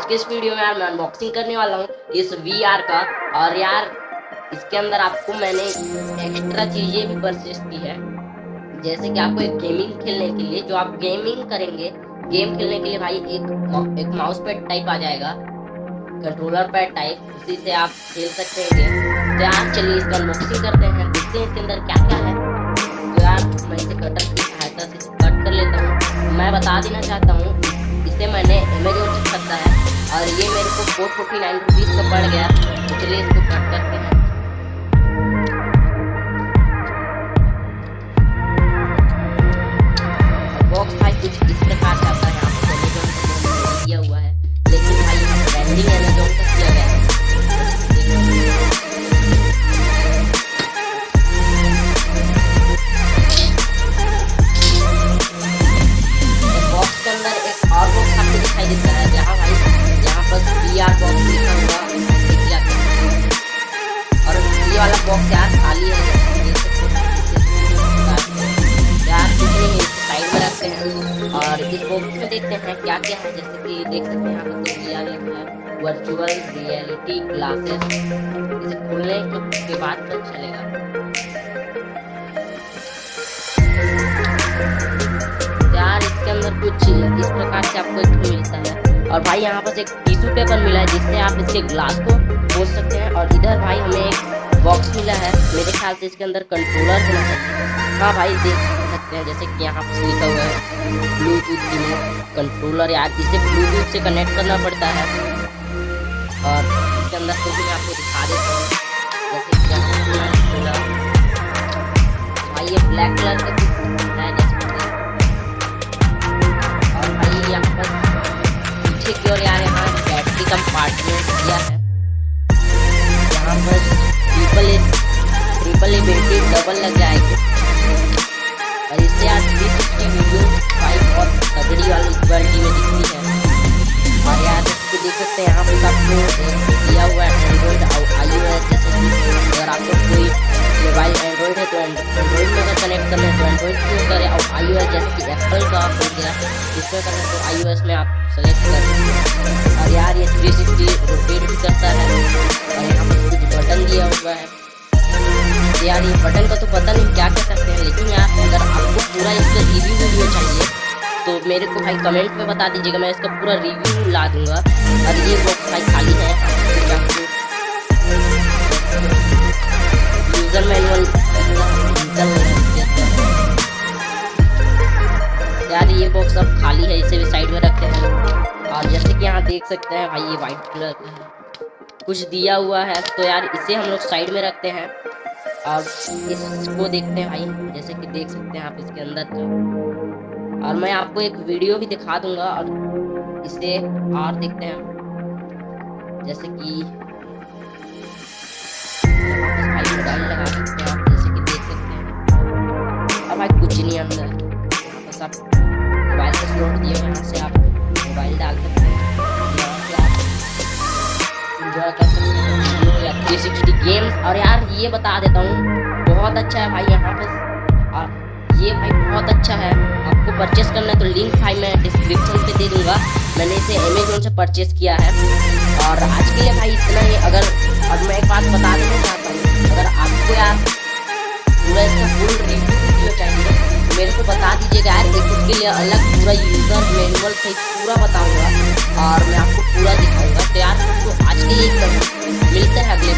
के इस वीडियो में यार मैं अनबॉक्सिंग करने वाला हूँ इस VR का। और यार इसके अंदर आपको मैंने एक्स्ट्रा चीज़ें भी परचेस की है, जैसे कि आपको एक गेमिंग खेलने के लिए, जो आप गेमिंग करेंगे गेम खेलने के लिए भाई एक माउस पैड टाइप आ जाएगा, कंट्रोलर पैड टाइप, उसी से आप खेल सकते हैं गेम। तो यार चलिए इसका अनबॉक्सिंग करते हैं, देखते हैं इसके अंदर क्या क्या है। तो यार मैं इसे कटर की सहायता से कट कर लेता हूँ। मैं बता देना चाहता हूँ इसे मैंने अमेज़न से खरीदा है और ये मेरे को 449 रुपीज़ का पड़ गया। तो चलिए इसको कट करते हैं। बॉक्स भाई कुछ इस प्रकार से आता है, यहाँ पर अमेज़न का दिया हुआ है, लेकिन भाई यहाँ ब्रांडिंग अमेज़न का किया गया है। बॉक्स के अंदर एक और बॉक्स आपको दिखाई देता है, जहाँ भाई यहाँ पर VR बॉक्स लिखा हुआ दिख जाता है। और ये वाला बॉक्स यार खाली है, देख सकते हैं यार, कुछ नहीं है, साइड में रखते हैं। और इस बॉक्स में देखते हैं क्या क्या है, जैसे कि देख सकते हैं यहाँ पर तो VR लिखा है, वर्चुअल रियलिटी ग्लासेस। इसे खोलने के बाद पता चलेगा। यार इसके अंदर कुछ इस प्रकार से आपको एक मिलता है। और भाई यहाँ पर एक टिश्यू पेपर मिला है, जिससे आप इसके ग्लास को पोंछ सकते हैं। और इधर भाई हमें एक बॉक्स मिला है, मेरे ख्याल से इसके अंदर कंट्रोलर होना चाहिए। हाँ भाई देख सकते हैं, जैसे कि यहाँ पर लिखा हुआ है ब्लूटूथ रिमोट कंट्रोलर। यार इसे ब्लूटूथ से कनेक्ट करना पड़ता है। और इसके अंदर कुछ मैं आपको दिखा देता हूँ, जैसे कि यहाँ भाई ये ब्लैक कलर का है, यहाँ पर पीछे की ओर यार यहाँ बैटरी कंपार्टमेंट दिया है। यहाँ पर ट्रिपल ए बैटरी डबल लग जाएगी। और इससे यार 360 वीडियो भाई बहुत तगड़ी वाली क्वालिटी में दिखती है। और यार इसको देख सकते हैं यहाँ पर आपको दिया हुआ है एंड्रॉइड iOS। जैसे कि अगर आपको कोई मोबाइल एंड्रॉइड है तो एंड्रॉइड में अगर कनेक्ट करना है तो एंड्रॉइड यूज़ करें। और iOS जैसे कि एप्पल का हो गया, इसमें करना है तो iOS में आप सेलेक्ट कर सकते हैं। और यार ये 360 रोटेट भी करता है। और यहाँ पर कुछ बटन दिया हुआ है। यार ये बटन का तो पता नहीं क्या कह सकते हैं, लेकिन यार अगर आपको पूरा इसका रिव्यू वीडियो चाहिए तो मेरे को भाई कमेंट में बता दीजिएगा, मैं इसका पूरा रिव्यू ला दूंगा। और ये बॉक्स भाई खाली है, यूजर मैनुअल यार ये बॉक्स अब खाली है, इसे भी साइड में रखते हैं। और जैसे कि यहाँ देख सकते हैं भाई ये वाइट कलर का है, कुछ दिया हुआ है, तो यार इसे हम लोग साइड में रखते हैं। और इसको देखते हैं भाई, जैसे कि देख सकते हैं आप इसके अंदर का। और मैं आपको एक वीडियो भी दिखा दूंगा और इसे और देखते हैं, जैसे कि भाई मोबाइल लगा सकते हैं आप, जैसे कि देख सकते हैं। अब भाई कुछ नहीं अंदर, बस आप मोबाइल का स्लॉट दिए हुए, यहाँ से आप मोबाइल डाल सकते हैं, यहाँ से आप एंजॉय कर सकते हैं 360 गेम्स। और यार ये बता देता हूँ बहुत अच्छा है भाई यहाँ पे। और ये भाई बहुत अच्छा है, आपको परचेस करना है तो लिंक भाई मैं डिस्क्रिप्शन पे दे दूंगा। मैंने इसे अमेज़न से परचेस किया है। और आज के लिए भाई इतना ही। अगर अब मैं एक बात बता देना चाहता हूँ, अगर आपको यार पूरा इसका फुल रिव्यू वीडियो चाहिए तो मेरे को बता दीजिएगा यार, एक उसके लिए अलग पूरा यूज़र मैनुअल से पूरा बताऊँगा और मैं आपको पूरा दिखाऊँगा। तो यार तो आज के लिए मिलते हैं अगले